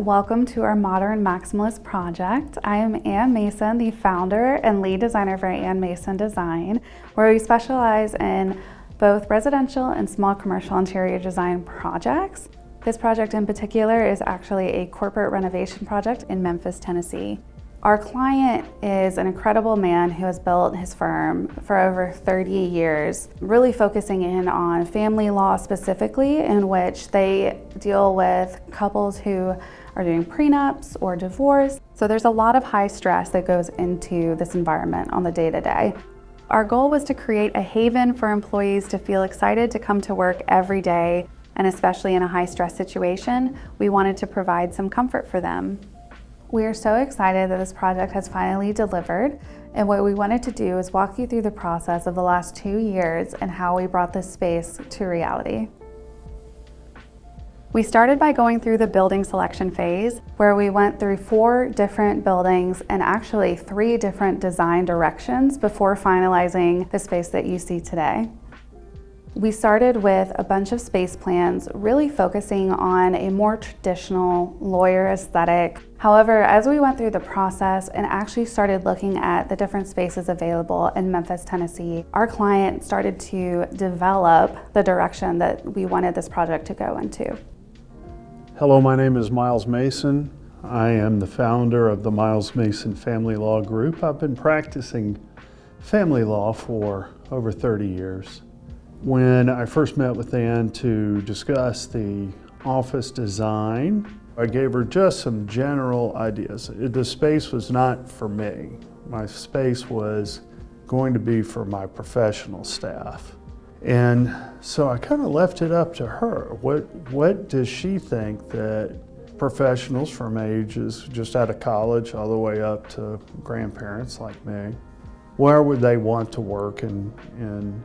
Welcome to our Modern Maximalist project. I am Ann Mason, the founder and lead designer for Ann Mason Design, where we specialize in both residential and small commercial interior design projects. This project in particular is actually a corporate renovation project in Memphis, Tennessee. Our client is an incredible man who has built his firm for over 30 years, really focusing in on family law specifically, in which they deal with couples who are doing prenups or divorce. So there's a lot of high stress that goes into this environment on the day-to-day. Our goal was to create a haven for employees to feel excited to come to work every day, and especially in a high stress situation, we wanted to provide some comfort for them. We are so excited that this project has finally delivered, and what we wanted to do is walk you through the process of the last 2 years and how we brought this space to reality. We started by going through the building selection phase, where we went through 4 different buildings and actually 3 different design directions before finalizing the space that you see today. We started with a bunch of space plans, really focusing on a more traditional lawyer aesthetic. However, as we went through the process and actually started looking at the different spaces available in Memphis, Tennessee, our client started to develop the direction that we wanted this project to go into. Hello, my name is Miles Mason. I am the founder of the Miles Mason Family Law Group. I've been practicing family law for over 30 years. When I first met with Ann to discuss the office design, I gave her just some general ideas. The space was not for me. My space was going to be for my professional staff. And so I kind of left it up to her. What does she think that professionals from ages just out of college all the way up to grandparents like me, where would they want to work in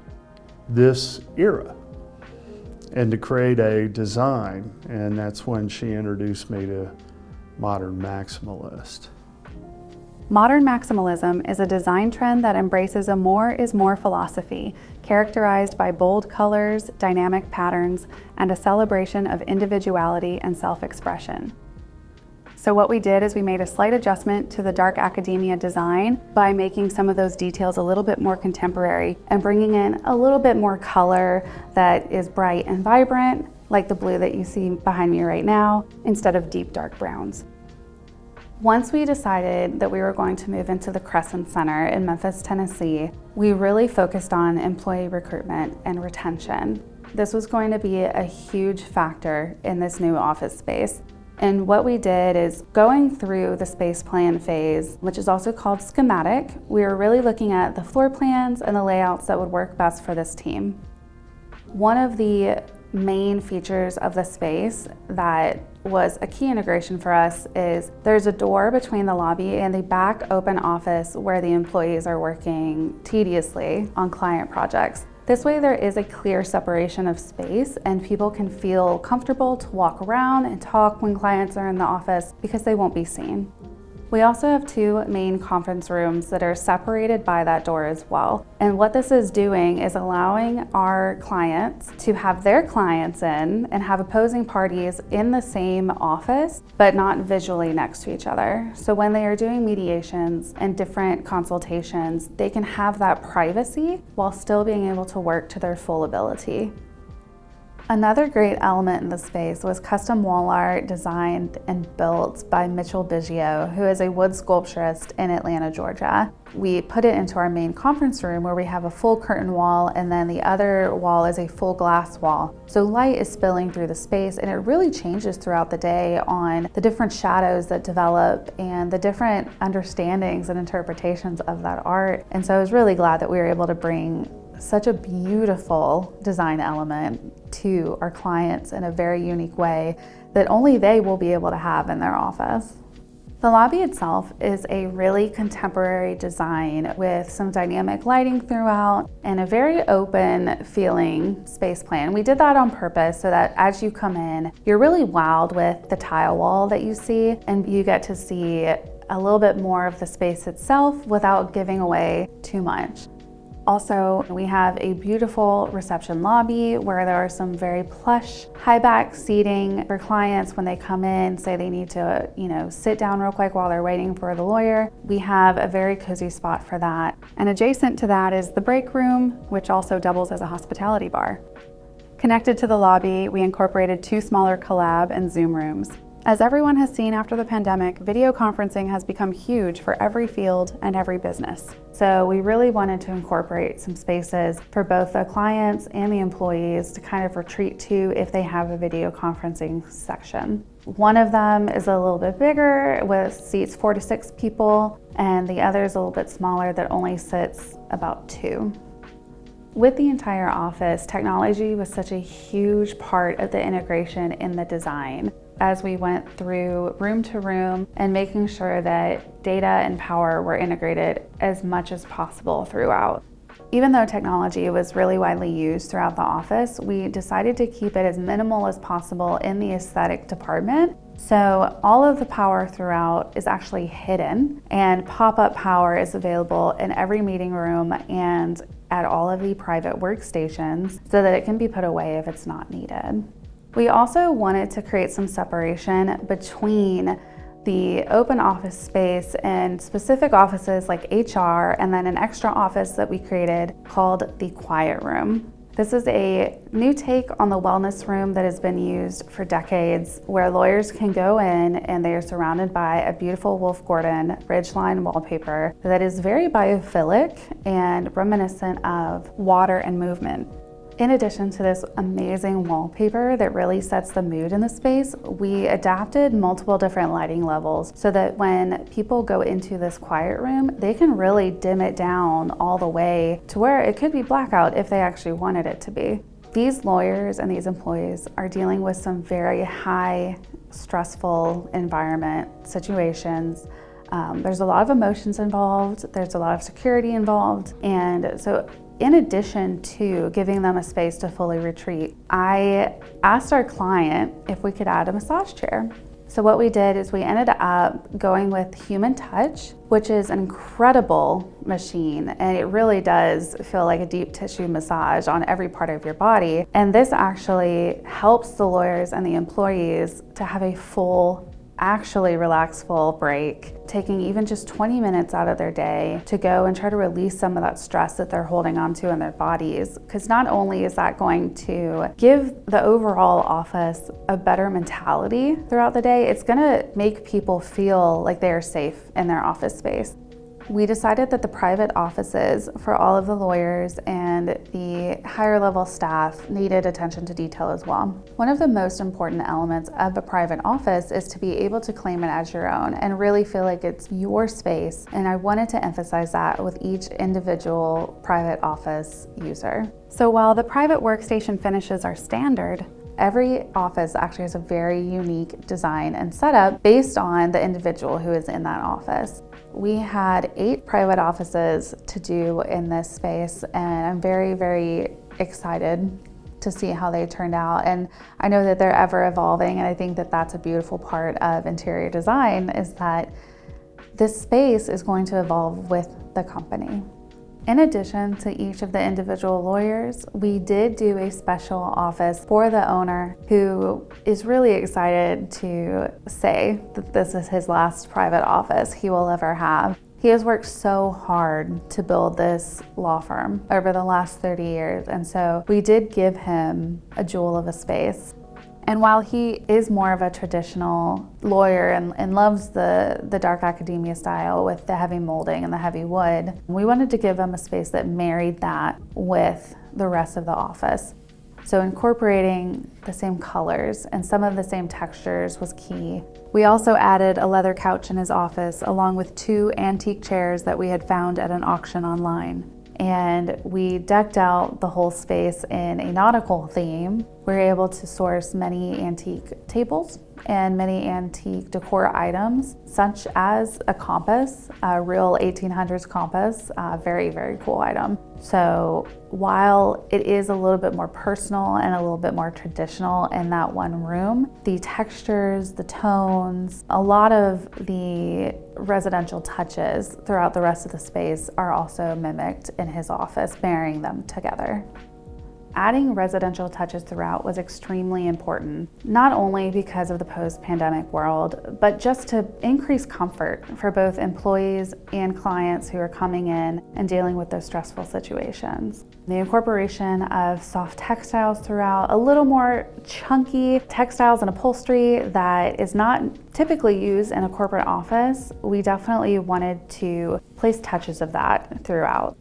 this era, and to create a design? And that's when she introduced me to Modern Maximalist. Modern Maximalism is a design trend that embraces a more is more philosophy, characterized by bold colors, dynamic patterns, and a celebration of individuality and self-expression. So what we did is we made a slight adjustment to the dark academia design by making some of those details a little bit more contemporary and bringing in a little bit more color that is bright and vibrant, like the blue that you see behind me right now, instead of deep dark browns. Once we decided that we were going to move into the Crescent Center in Memphis, Tennessee, we really focused on employee recruitment and retention. This was going to be a huge factor in this new office space. And what we did is, going through the space plan phase, which is also called schematic, we were really looking at the floor plans and the layouts that would work best for this team. One of the main features of the space that was a key integration for us is there's a door between the lobby and the back open office where the employees are working tediously on client projects. This way there is a clear separation of space and people can feel comfortable to walk around and talk when clients are in the office because they won't be seen. We also have 2 main conference rooms that are separated by that door as well. And what this is doing is allowing our clients to have their clients in and have opposing parties in the same office, but not visually next to each other. So when they are doing mediations and different consultations, they can have that privacy while still being able to work to their full ability. Another great element in the space was custom wall art designed and built by Mitchell Biggio, who is a wood sculpturist in Atlanta, Georgia. We put it into our main conference room where we have a full curtain wall, and then the other wall is a full glass wall. So light is spilling through the space, and it really changes throughout the day on the different shadows that develop and the different understandings and interpretations of that art. And so I was really glad that we were able to bring such a beautiful design element to our clients in a very unique way that only they will be able to have in their office. The lobby itself is a really contemporary design with some dynamic lighting throughout and a very open feeling space plan. We did that on purpose so that as you come in, you're really wowed with the tile wall that you see, and you get to see a little bit more of the space itself without giving away too much. Also, we have a beautiful reception lobby where there are some very plush, high-back seating for clients when they come in, say they need to, sit down real quick while they're waiting for the lawyer. We have a very cozy spot for that. And adjacent to that is the break room, which also doubles as a hospitality bar. Connected to the lobby, we incorporated 2 smaller collab and Zoom rooms. As everyone has seen after the pandemic, video conferencing has become huge for every field and every business. So we really wanted to incorporate some spaces for both the clients and the employees to kind of retreat to if they have a video conferencing section. One of them is a little bit bigger with seats 4 to 6 people, and the other is a little bit smaller that only sits about 2. With the entire office, technology was such a huge part of the integration in the design as we went through room to room and making sure that data and power were integrated as much as possible throughout. Even though technology was really widely used throughout the office, we decided to keep it as minimal as possible in the aesthetic department. So all of the power throughout is actually hidden, and pop-up power is available in every meeting room and at all of the private workstations so that it can be put away if it's not needed. We also wanted to create some separation between the open office space and specific offices like HR, and then an extra office that we created called the quiet room. This is a new take on the wellness room that has been used for decades, where lawyers can go in and they are surrounded by a beautiful Wolf Gordon ridgeline wallpaper that is very biophilic and reminiscent of water and movement. In addition to this amazing wallpaper that really sets the mood in the space, we adapted multiple different lighting levels so that when people go into this quiet room, they can really dim it down all the way to where it could be blackout if they actually wanted it to be. These lawyers and these employees are dealing with some very high, stressful environment situations. There's a lot of emotions involved, there's a lot of security involved, and so in addition to giving them a space to fully retreat, I asked our client if we could add a massage chair. So what we did is we ended up going with Human Touch, which is an incredible machine, and it really does feel like a deep tissue massage on every part of your body. And this actually helps the lawyers and the employees to have a full, actually relaxful break, taking even just 20 minutes out of their day to go and try to release some of that stress that they're holding on to in their bodies. Because not only is that going to give the overall office a better mentality throughout the day, it's gonna make people feel like they are safe in their office space. We decided that the private offices for all of the lawyers and the higher level staff needed attention to detail as well. One of the most important elements of a private office is to be able to claim it as your own and really feel like it's your space. And I wanted to emphasize that with each individual private office user. So while the private workstation finishes are standard, every office actually has a very unique design and setup based on the individual who is in that office. We had 8 private offices to do in this space, and I'm very, very excited to see how they turned out. And I know that they're ever evolving, and I think that that's a beautiful part of interior design, is that this space is going to evolve with the company. In addition to each of the individual lawyers, we did do a special office for the owner, who is really excited to say that this is his last private office he will ever have. He has worked so hard to build this law firm over the last 30 years, and so we did give him a jewel of a space. And while he is more of a traditional lawyer and loves the dark academia style with the heavy molding and the heavy wood, we wanted to give him a space that married that with the rest of the office. So incorporating the same colors and some of the same textures was key. We also added a leather couch in his office, along with 2 antique chairs that we had found at an auction online. And we decked out the whole space in a nautical theme. We were able to source many antique tables and many antique decor items, such as a compass, a real 1800s compass, very, very cool item. So while it is a little bit more personal and a little bit more traditional in that one room, the textures, the tones, a lot of the residential touches throughout the rest of the space are also mimicked in his office, marrying them together. Adding residential touches throughout was extremely important, not only because of the post-pandemic world, but just to increase comfort for both employees and clients who are coming in and dealing with those stressful situations. The incorporation of soft textiles throughout, a little more chunky textiles and upholstery that is not typically used in a corporate office, we definitely wanted to place touches of that throughout.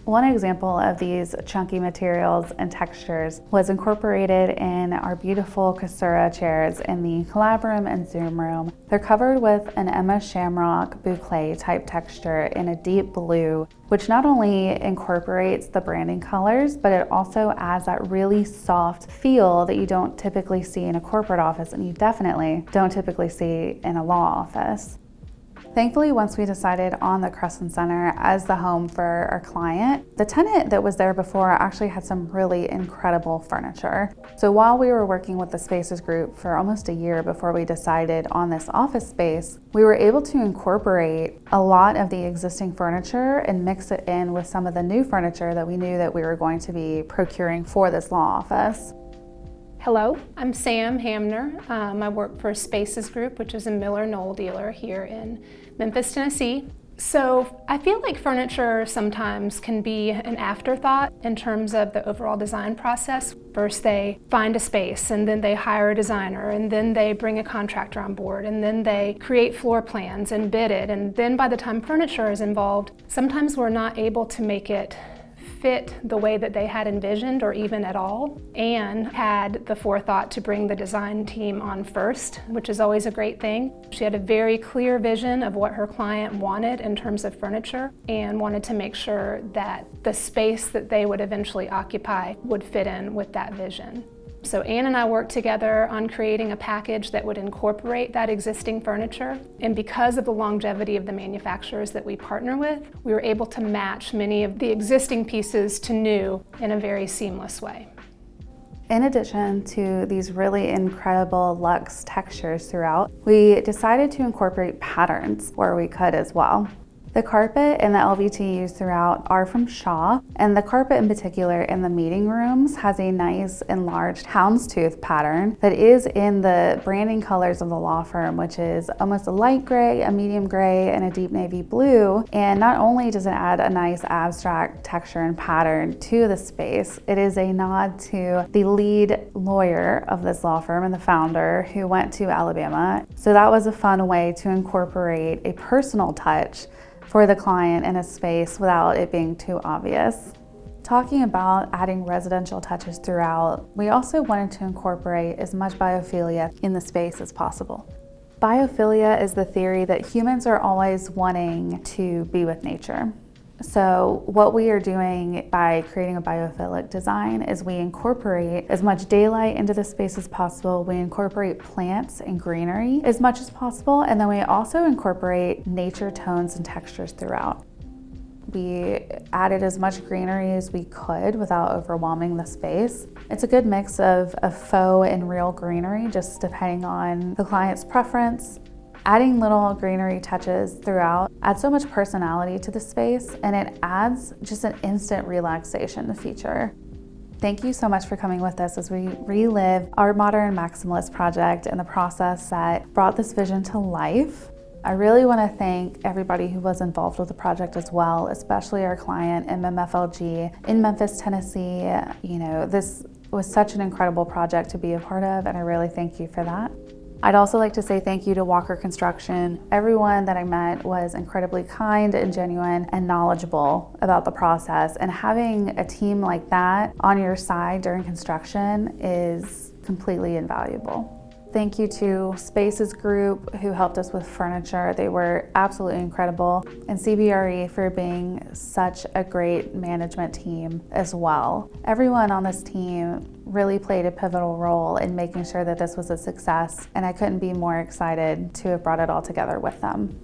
One example of these chunky materials and textures was incorporated in our beautiful Cassura chairs in the Collab Room and Zoom Room. They're covered with an Emma Shamrock boucle type texture in a deep blue, which not only incorporates the branding colors, but it also adds that really soft feel that you don't typically see in a corporate office, and you definitely don't typically see in a law office. Thankfully, once we decided on the Crescent Center as the home for our client, the tenant that was there before actually had some really incredible furniture. So while we were working with the Spaces group for almost a year before we decided on this office space, we were able to incorporate a lot of the existing furniture and mix it in with some of the new furniture that we knew that we were going to be procuring for this law office. Hello, I'm Sam Hamner. I work for Spaces Group, which is a Miller Knoll dealer here in Memphis, Tennessee. So I feel like furniture sometimes can be an afterthought in terms of the overall design process. First they find a space, and then they hire a designer, and then they bring a contractor on board, and then they create floor plans and bid it. And then by the time furniture is involved, sometimes we're not able to make it fit the way that they had envisioned or even at all, and had the forethought to bring the design team on first, which is always a great thing. She had a very clear vision of what her client wanted in terms of furniture and wanted to make sure that the space that they would eventually occupy would fit in with that vision. So Ann and I worked together on creating a package that would incorporate that existing furniture. And because of the longevity of the manufacturers that we partner with, we were able to match many of the existing pieces to new in a very seamless way. In addition to these really incredible luxe textures throughout, we decided to incorporate patterns where we could as well. The carpet and the LVT used throughout are from Shaw, and the carpet in particular in the meeting rooms has a nice enlarged houndstooth pattern that is in the branding colors of the law firm, which is almost a light gray, a medium gray, and a deep navy blue. And not only does it add a nice abstract texture and pattern to the space, it is a nod to the lead lawyer of this law firm and the founder who went to Alabama. So that was a fun way to incorporate a personal touch for the client in a space without it being too obvious. Talking about adding residential touches throughout, we also wanted to incorporate as much biophilia in the space as possible. Biophilia is the theory that humans are always wanting to be with nature. So what we are doing by creating a biophilic design is we incorporate as much daylight into the space as possible. We incorporate plants and greenery as much as possible, and then we also incorporate nature tones and textures throughout. We added as much greenery as we could without overwhelming the space. It's a good mix of faux and real greenery, just depending on the client's preference. Adding little greenery touches throughout adds so much personality to the space, and it adds just an instant relaxation to feature. Thank you so much for coming with us as we relive our Modern Maximalist project and the process that brought this vision to life. I really want to thank everybody who was involved with the project as well, especially our client, MMFLG in Memphis, Tennessee. This was such an incredible project to be a part of, and I really thank you for that. I'd also like to say thank you to Walker Construction. Everyone that I met was incredibly kind and genuine and knowledgeable about the process, and having a team like that on your side during construction is completely invaluable. Thank you to Spaces Group who helped us with furniture. They were absolutely incredible. And CBRE for being such a great management team as well. Everyone on this team really played a pivotal role in making sure that this was a success, and I couldn't be more excited to have brought it all together with them.